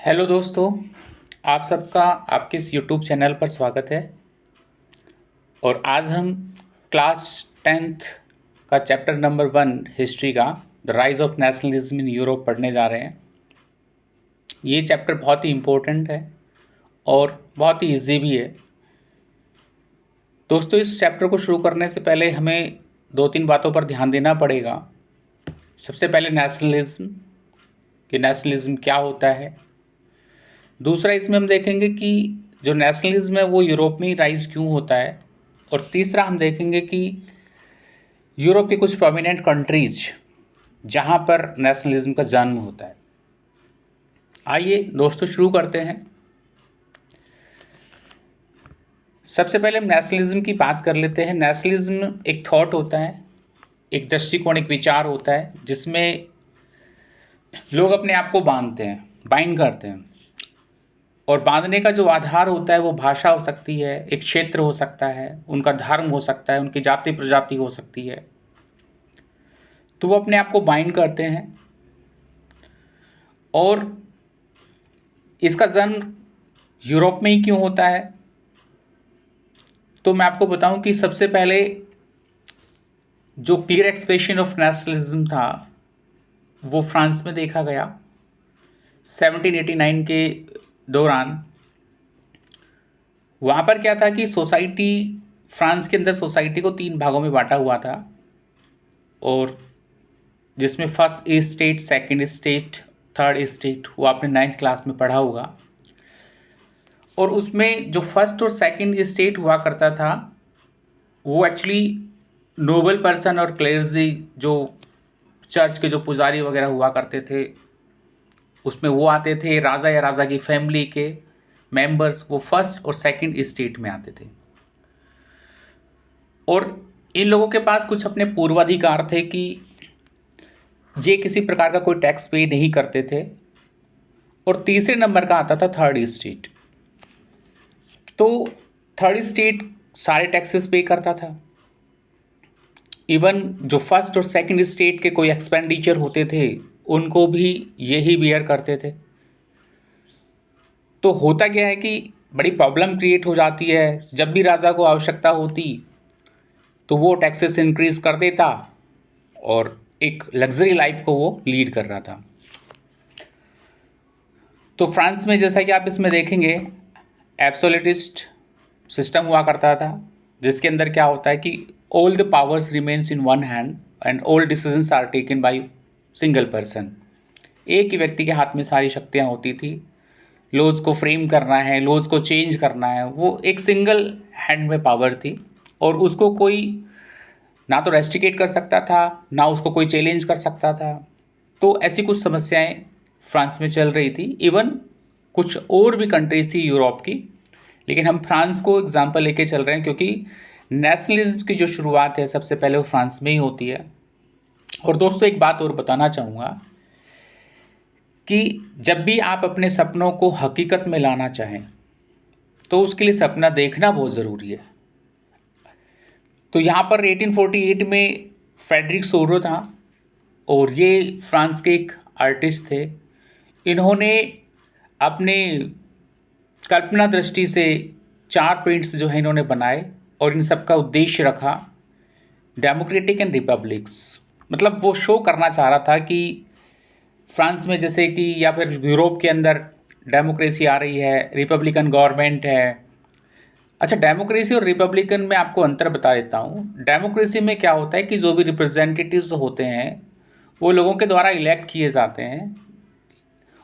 Hello दोस्तों, आप सबका आपके इस यूट्यूब चैनल पर स्वागत है। और आज हम क्लास 10th का चैप्टर नंबर 1 हिस्ट्री का the rise of nationalism in Europe पढ़ने जा रहे हैं। ये चैप्टर बहुत ही इम्पोर्टेंट है और बहुत ही इजी भी है। दोस्तों, इस चैप्टर को शुरू करने से पहले हमें 2-3 बातों पर ध्यान देना पड़ेगा। सबसे पहले नेशनलिज्म, कि नेशनलिज्म क्या होता है। दूसरा, इसमें हम देखेंगे कि जो नेशनलिज्म है वो यूरोप में ही राइज क्यों होता है। और तीसरा, हम देखेंगे कि यूरोप की कुछ प्रोमिनेंट कंट्रीज जहाँ पर नेशनलिज्म का जन्म होता है। आइए दोस्तों शुरू करते हैं। सबसे पहले हम नेशनलिज्म की बात कर लेते हैं। नेशनलिज्म एक थॉट होता है, एक दृष्टिकोण, एक विचार होता है जिसमें लोग अपने आप को बांधते हैं, बाइंड करते हैं। और बांधने का जो आधार होता है वो भाषा हो सकती है, एक क्षेत्र हो सकता है, उनका धर्म हो सकता है, उनकी जाति प्रजाति हो सकती है। तो वो अपने आप को बाइंड करते हैं। और इसका जन्म यूरोप में ही क्यों होता है, तो मैं आपको बताऊं कि सबसे पहले जो क्लियर एक्सप्रेशन ऑफ नेशनलिज्म था वो फ्रांस में देखा गया 1789 के दौरान। वहाँ पर क्या था कि सोसाइटी, फ्रांस के अंदर सोसाइटी को 3 भागों में बांटा हुआ था। और जिसमें first state, second state, third state, वो आपने 9th क्लास में पढ़ा होगा। और उसमें जो फर्स्ट और सेकंड स्टेट हुआ करता था वो एक्चुअली नोबल पर्सन और क्लेर्जी, जो चर्च के जो पुजारी वगैरह हुआ करते थे, उसमें वो आते थे। राजा या राजा की फैमिली के मेंबर्स वो फर्स्ट और सेकंड स्टेट में आते थे। और इन लोगों के पास कुछ अपने पूर्वाधिकार थे कि ये किसी प्रकार का कोई टैक्स पे नहीं करते थे। और तीसरे नंबर का आता था थर्ड स्टेट। तो थर्ड स्टेट सारे टैक्सेस पे करता था। इवन जो फर्स्ट और सेकंड स्टेट के कोई एक्सपेंडिचर होते थे उनको भी यही बियर करते थे। तो होता क्या है कि बड़ी प्रॉब्लम क्रिएट हो जाती है। जब भी राजा को आवश्यकता होती तो वो टैक्सेस इंक्रीज कर देता और एक लग्जरी लाइफ को वो लीड कर रहा था। तो फ्रांस में जैसा कि आप इसमें देखेंगे एब्सोल्यूटिस्ट सिस्टम हुआ करता था, जिसके अंदर क्या होता है कि all the powers remains in one hand and all decisions are taken by single person. एक ही व्यक्ति के हाथ में सारी शक्तियाँ होती थी। लॉज को फ्रेम करना है, लॉज को चेंज करना है, वो एक सिंगल हैंड में पावर थी। और उसको कोई ना तो रेस्ट्रिकेट कर सकता था, ना उसको कोई चैलेंज कर सकता था। तो ऐसी कुछ समस्याएं फ्रांस में चल रही थी। इवन कुछ और भी कंट्रीज थी यूरोप की, लेकिन हम फ्रांस को एग्जांपल लेके चल रहे हैं क्योंकि नेशनलिज्म की जो शुरुआत है सबसे पहले वो फ्रांस में ही होती है। और दोस्तों, एक बात और बताना चाहूँगा कि जब भी आप अपने सपनों को हकीकत में लाना चाहें तो उसके लिए सपना देखना बहुत ज़रूरी है। तो यहाँ पर 1848 में फ्रेडरिक सोरो था और ये फ्रांस के एक आर्टिस्ट थे। इन्होंने अपने कल्पना दृष्टि से 4 पेंट्स जो है इन्होंने बनाए और इन सब का उद्देश्य रखा डेमोक्रेटिक एंड रिपब्लिक्स। मतलब वो शो करना चाह रहा था कि फ्रांस में जैसे कि या फिर यूरोप के अंदर डेमोक्रेसी आ रही है, रिपब्लिकन गवर्नमेंट है। अच्छा, डेमोक्रेसी और रिपब्लिकन में आपको अंतर बता देता हूँ। डेमोक्रेसी में क्या होता है कि जो भी रिप्रेजेंटेटिव्स होते हैं वो लोगों के द्वारा इलेक्ट किए जाते हैं।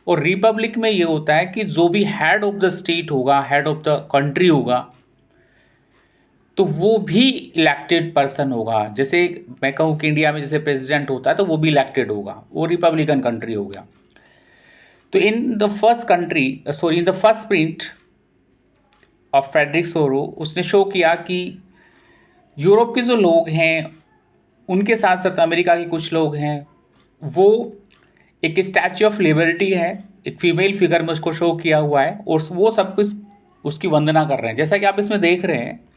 और रिपब्लिक में ये होता है कि जो भी हेड ऑफ द स्टेट होगा, हेड ऑफ द कंट्री होगा, तो वो भी इलेक्टेड पर्सन होगा। जैसे मैं कहूँ कि इंडिया में जैसे प्रेसिडेंट होता है तो वो भी इलेक्टेड होगा, वो रिपब्लिकन कंट्री हो गया। तो in the first country, sorry, in the first print of Frederic Sorrieu, उसने शो किया कि यूरोप के जो लोग हैं उनके साथ साथ अमेरिका के कुछ लोग हैं, वो एक स्टैच्यू ऑफ लिबर्टी है, एक फीमेल फिगर में उसको शो किया हुआ है और वो सब कुछ उसकी वंदना कर रहे हैं। जैसा कि आप इसमें देख रहे हैं,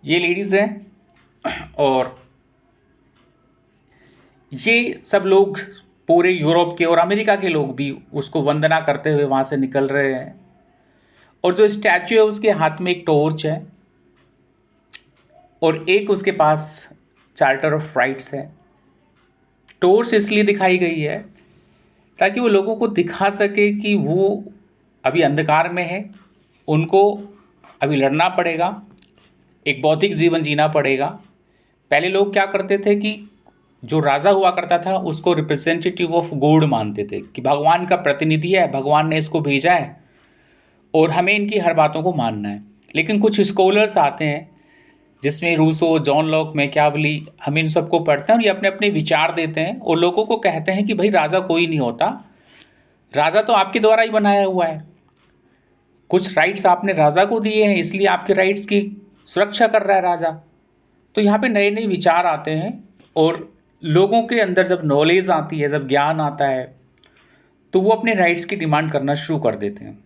ये लेडीज़ हैं और ये सब लोग पूरे यूरोप के और अमेरिका के लोग भी उसको वंदना करते हुए वहाँ से निकल रहे हैं। और जो स्टैचू है उसके हाथ में एक टॉर्च है और एक उसके पास चार्टर ऑफ राइट्स है। टॉर्च इसलिए दिखाई गई है ताकि वो लोगों को दिखा सके कि वो अभी अंधकार में है, उनको अभी लड़ना पड़ेगा, एक बौद्धिक जीवन जीना पड़ेगा। पहले लोग क्या करते थे कि जो राजा हुआ करता था उसको रिप्रेजेंटेटिव ऑफ गॉड मानते थे कि भगवान का प्रतिनिधि है, भगवान ने इसको भेजा है और हमें इनकी हर बातों को मानना है। लेकिन कुछ स्कॉलर्स आते हैं जिसमें रूसो, जॉन लॉक, मैकियावेली, हम इन सबको पढ़ते हैं और ये अपने अपने विचार देते हैं और लोगों को कहते हैं कि भाई राजा कोई नहीं होता, राजा तो आपके द्वारा ही बनाया हुआ है। कुछ राइट्स आपने राजा को दिए हैं इसलिए आपके राइट्स की सुरक्षा कर रहा है राजा। तो यहाँ पे नए नए विचार आते हैं और लोगों के अंदर जब नॉलेज आती है, जब ज्ञान आता है, तो वो अपने राइट्स की डिमांड करना शुरू कर देते हैं।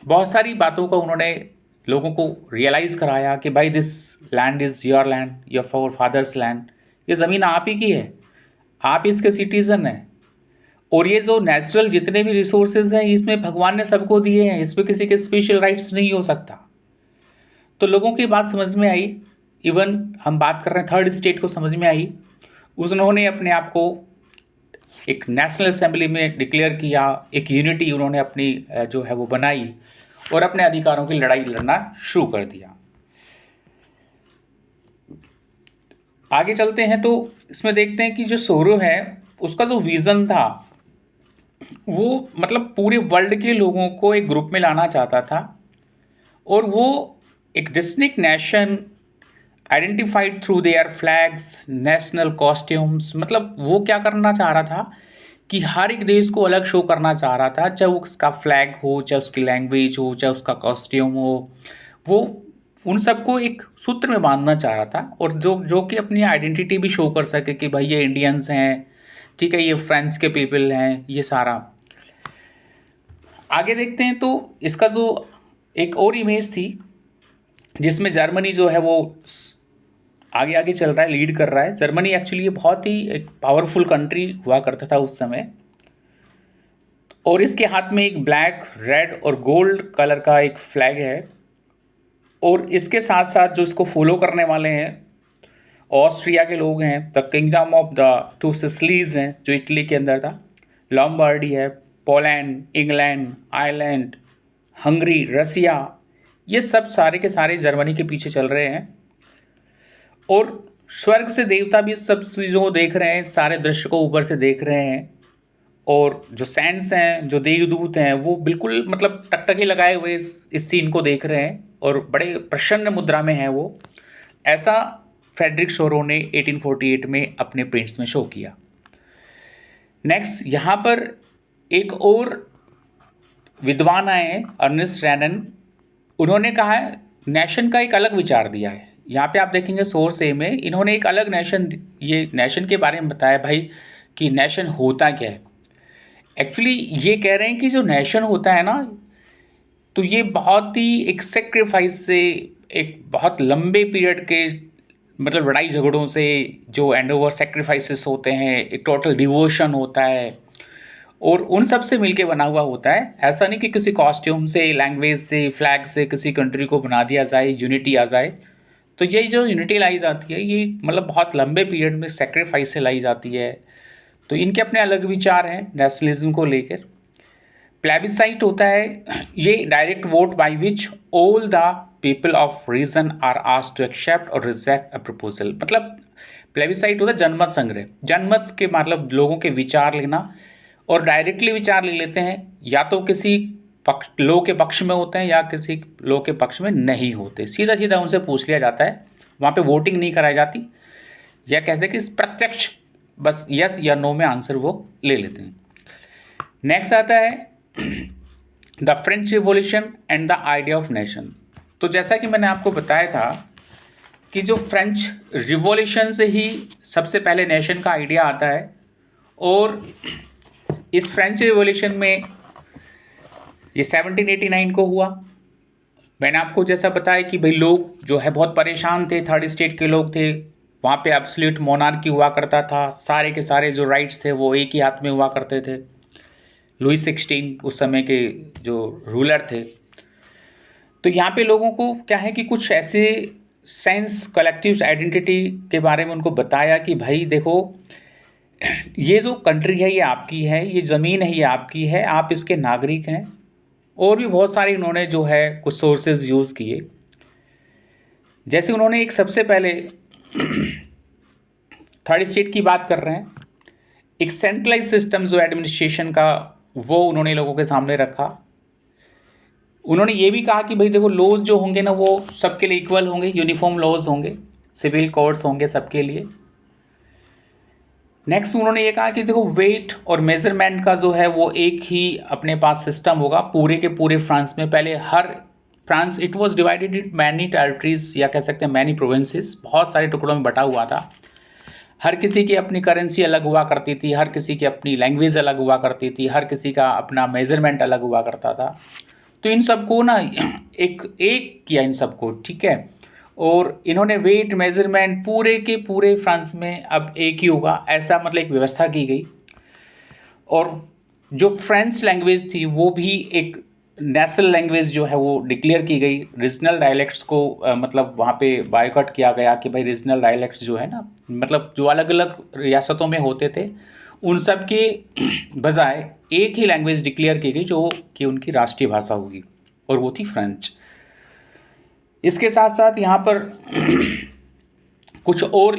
बहुत सारी बातों का उन्होंने लोगों को रियलाइज़ कराया कि भाई this land is your land, your forefathers land, ये ज़मीन आप ही की है, आप इसके सिटीज़न हैं और ये जो नेचुरल जितने भी रिसोर्सेज हैं इसमें भगवान ने सबको दिए हैं, इसमें किसी के स्पेशल राइट्स नहीं हो सकता। तो लोगों की बात समझ में आई, इवन हम बात कर रहे हैं थर्ड स्टेट को समझ में आई। उन्होंने अपने आप को एक नेशनल असेंबली में डिक्लेयर किया, एक यूनिटी उन्होंने अपनी जो है वो बनाई और अपने अधिकारों की लड़ाई लड़ना शुरू कर दिया। आगे चलते हैं तो इसमें देखते हैं कि जो सोरो है उसका जो विज़न था वो मतलब पूरे वर्ल्ड के लोगों को एक ग्रुप में लाना चाहता था और वो एक distinct nation identified through their flags, national costumes. मतलब वो क्या करना चाह रहा था कि हर एक देश को अलग शो करना चाह रहा था, चाहे वो उसका फ्लैग हो, चाहे उसकी लैंग्वेज हो, चाहे उसका कॉस्ट्यूम हो, वो उन सबको एक सूत्र में बांधना चाह रहा था और जो जो कि अपनी आइडेंटिटी भी शो कर सके कि भाई ये इंडियंस हैं, ठीक है, ये फ्रेंच के पीपल हैं, ये सारा। आगे देखते हैं तो इसका जो एक और इमेज थी जिसमें जर्मनी जो है वो आगे आगे चल रहा है, लीड कर रहा है। जर्मनी एक्चुअली ये बहुत ही एक पावरफुल कंट्री हुआ करता था उस समय और इसके हाथ में एक ब्लैक, रेड और गोल्ड कलर का एक फ्लैग है और इसके साथ साथ जो इसको फॉलो करने वाले हैं ऑस्ट्रिया के लोग हैं, the kingdom of the two Sicilies हैं जो इटली के अंदर था, लॉम्बार्डी है, पोलैंड, इंग्लैंड, आयरलैंड, हंगरी, रसिया, ये सब सारे के सारे जर्मनी के पीछे चल रहे हैं और स्वर्ग से देवता भी सब चीज़ों को देख रहे हैं, सारे दृश्य को ऊपर से देख रहे हैं और जो सैंट्स हैं, जो देवदूत हैं, वो बिल्कुल मतलब टकटकी लगाए हुए इस सीन को देख रहे हैं और बड़े प्रसन्न मुद्रा में हैं वो। ऐसा फ्रेडरिक सोरो ने 1848 में अपने प्रिंट्स में शो किया। नेक्स्ट यहाँ पर एक और विद्वान आए हैं, अर्नेस्ट रेनन। उन्होंने कहा है नेशन का एक अलग विचार दिया है। यहाँ पे आप देखेंगे सोर्स ए में इन्होंने एक अलग नेशन, ये नेशन के बारे में बताया भाई कि नेशन होता क्या है। एक्चुअली ये कह रहे हैं कि जो नेशन होता है ना, तो ये बहुत ही एक सेक्रीफाइस से, एक बहुत लंबे पीरियड के मतलब लड़ाई झगड़ों से जो एंड ओवर सेक्रीफाइसेस होते हैं, एक टोटल डिवोशन होता है और उन सब से मिलके बना हुआ होता है। ऐसा नहीं कि किसी कॉस्ट्यूम से, लैंग्वेज से, फ्लैग से किसी कंट्री को बना दिया जाए, यूनिटी आ जाए। तो ये जो यूनिटी लाई जाती है ये मतलब बहुत लंबे पीरियड में सेक्रीफाइस से लाई जाती है। तो इनके अपने अलग विचार हैं नेशनलिज्म को लेकर। प्लेबिसाइट होता है ये direct vote by which all the people of region are asked to accept और रिजेक्ट अ प्रपोजल। मतलब प्लेबिसाइट होता है जनमत संग्रह, जनमत के मतलब लोगों के विचार लेना और डायरेक्टली विचार ले लेते हैं, या तो किसी पक्ष लो के पक्ष में होते हैं या किसी लो के पक्ष में नहीं होते, सीधा सीधा उनसे पूछ लिया जाता है, वहाँ पे वोटिंग नहीं कराई जाती, या कहते हैं कि प्रत्यक्ष बस यस या नो में आंसर वो ले लेते हैं। नेक्स्ट आता है the French revolution and the idea of nation. तो जैसा कि मैंने आपको बताया था कि जो फ्रेंच रिवॉल्यूशन से ही सबसे पहले नेशन का आइडिया आता है और इस फ्रेंच रिवॉल्यूशन में ये 1789 को हुआ। मैंने आपको जैसा बताया कि भाई लोग जो है बहुत परेशान थे, थर्ड स्टेट के लोग थे, वहाँ पे एब्सोल्यूट मोनार्की हुआ करता था, सारे के सारे जो राइट्स थे वो एक ही हाथ में हुआ करते थे। लुई 16 उस समय के जो रूलर थे। तो यहाँ पे लोगों को क्या है कि कुछ ऐसे सेंस कलेक्टिव आइडेंटिटी के बारे में उनको बताया कि भाई देखो, ये जो कंट्री है ये आपकी है, ये ज़मीन है ये आपकी है, आप इसके नागरिक हैं। और भी बहुत सारे उन्होंने जो है कुछ सोर्सेज यूज़ किए। जैसे उन्होंने एक सबसे पहले थर्ड स्टेट की बात कर रहे हैं, एक सेंट्रलाइज सिस्टम जो एडमिनिस्ट्रेशन का वो उन्होंने लोगों के सामने रखा। उन्होंने ये भी कहा कि भाई देखो, लॉज जो होंगे ना वो सबके लिए इक्वल होंगे, यूनिफॉर्म लॉज होंगे, सिविल कोड्स होंगे सबके लिए। नेक्स्ट उन्होंने ये कहा कि देखो, वेट और मेजरमेंट का जो है वो एक ही अपने पास सिस्टम होगा पूरे के पूरे फ्रांस में। पहले हर France it was divided in many territories, या कह सकते हैं मैनी प्रोविंसेस, बहुत सारे टुकड़ों में बटा हुआ था। हर किसी की अपनी करेंसी अलग हुआ करती थी, हर किसी की अपनी लैंग्वेज अलग हुआ करती थी, हर किसी का अपना मेजरमेंट अलग हुआ करता था। तो इन सबको ना एक किया इन सबको, ठीक है। और इन्होंने वेट मेजरमेंट पूरे के पूरे फ्रांस में अब एक ही होगा, ऐसा मतलब एक व्यवस्था की गई। और जो फ्रेंच लैंग्वेज थी वो भी एक नेशनल लैंग्वेज जो है वो डिक्लेयर की गई। रीजनल डायलेक्ट्स को मतलब वहाँ पे बायकॉट किया गया कि भाई रीजनल डायलेक्ट्स जो है ना, मतलब जो अलग अलग रियासतों में होते थे, उन सब के बजाय एक ही लैंग्वेज डिक्लेयर की गई जो कि उनकी राष्ट्रीय भाषा होगी, और वो थी फ्रेंच। इसके साथ साथ यहाँ पर कुछ और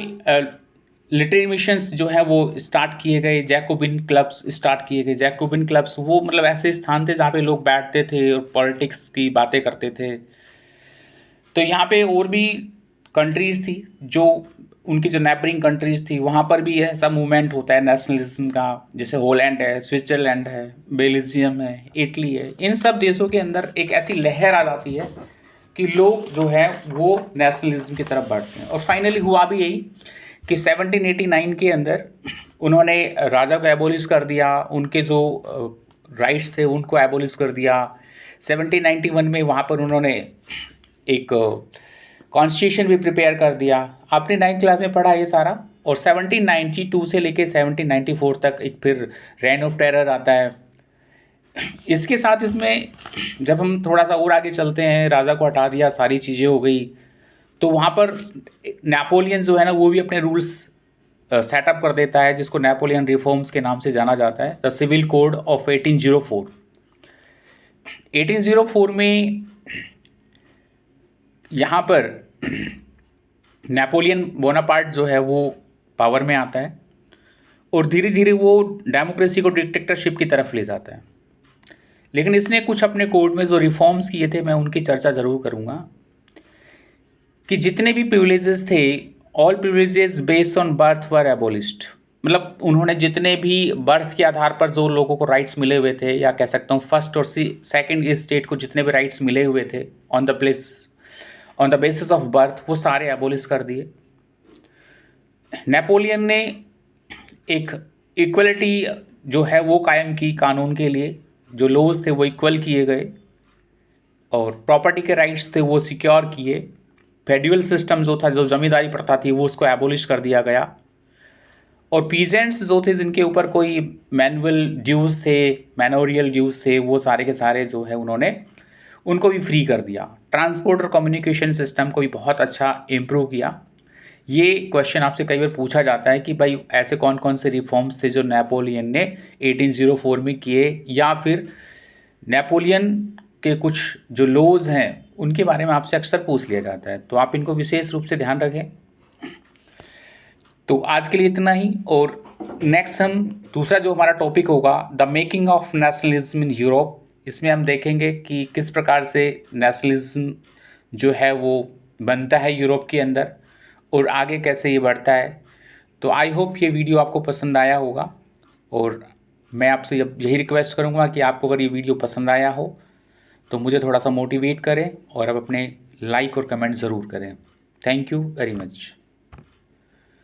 लिटरेरी मिशंस जो है वो स्टार्ट किए गए, जैकोबिन क्लब्स स्टार्ट किए गए। जैकोबिन क्लब्स वो मतलब ऐसे स्थान थे जहाँ पे लोग बैठते थे और पॉलिटिक्स की बातें करते थे। तो यहाँ पे और भी कंट्रीज़ थी, जो उनकी जो नेबरिंग कंट्रीज़ थी वहाँ पर भी ऐसा मूवमेंट होता है नेशनलिज्म का, जैसे हॉलैंड है, स्विट्ज़रलैंड है, बेल्जियम है, इटली है। इन सब देशों के अंदर एक ऐसी लहर आ जाती है कि लोग जो है वो नेशनलिज्म की तरफ बढ़ते हैं। और फाइनली हुआ भी यही कि 1789 के अंदर उन्होंने राजा को एबोलिश कर दिया, उनके जो राइट्स थे उनको एबोलिश कर दिया। 1791 में वहाँ पर उन्होंने एक कॉन्स्टिट्यूशन भी प्रिपेयर कर दिया। आपने 9th क्लास में पढ़ा ये सारा। और 1792 से लेके 1794 तक एक फिर रेन ऑफ टेरर आता है। इसके साथ इसमें जब हम थोड़ा सा और आगे चलते हैं, राजा को हटा दिया, सारी चीज़ें हो गई, तो वहाँ पर नेपोलियन जो है ना वो भी अपने रूल्स सेटअप कर देता है, जिसको नेपोलियन रिफॉर्म्स के नाम से जाना जाता है, द सिविल कोड ऑफ 1804। 1804 में यहाँ पर नेपोलियन बोनापार्ट जो है वो पावर में आता है और धीरे धीरे वो डेमोक्रेसी को डिक्टेटरशिप की तरफ ले जाता है। लेकिन इसने कुछ अपने कोड में जो रिफॉर्म्स किए थे, मैं उनकी चर्चा ज़रूर करूँगा। कि जितने भी प्रिविलेजेस थे, all privileges based on birth वर एबोलिश्ड। मतलब उन्होंने जितने भी बर्थ के आधार पर जो लोगों को राइट्स मिले हुए थे, या कह सकता हूँ फर्स्ट और सेकंड स्टेट को जितने भी राइट्स मिले हुए थे on the basis of birth, वो सारे एबोलिश कर दिए। नेपोलियन ने एक इक्वलिटी जो है वो कायम की कानून के लिए, जो लॉज थे वो इक्वल किए गए और प्रॉपर्टी के राइट्स थे वो सिक्योर किए। फेड्यूल सिस्टम जो था, जो जमींदारी प्रथा थी, वो उसको एबोलिश कर दिया गया। और पीजेंट्स जो थे जिनके ऊपर कोई मैनुअल ड्यूज़ थे, मैनोरियल ड्यूज़ थे, वो सारे के सारे जो है उन्होंने उनको भी फ्री कर दिया। ट्रांसपोर्ट और कम्युनिकेशन सिस्टम को भी बहुत अच्छा इम्प्रूव किया। ये क्वेश्चन आपसे कई बार पूछा जाता है कि भाई ऐसे कौन कौन से रिफॉर्म्स थे जो नेपोलियन ने 1804 में किए, या फिर नेपोलियन के कुछ जो लॉज हैं उनके बारे में आपसे अक्सर पूछ लिया जाता है, तो आप इनको विशेष रूप से ध्यान रखें। तो आज के लिए इतना ही, और नेक्स्ट हम दूसरा जो हमारा टॉपिक होगा, the making of nationalism in Europe. इसमें हम देखेंगे कि किस प्रकार से नेशनलिज्म जो है वो बनता है यूरोप के अंदर और आगे कैसे ये बढ़ता है। तो आई होप ये वीडियो आपको पसंद आया होगा, और मैं आपसे यही रिक्वेस्ट करूँगा कि आपको अगर ये वीडियो पसंद आया हो तो मुझे थोड़ा सा मोटिवेट करें और अब अपने लाइक और कमेंट ज़रूर करें। Thank you very much.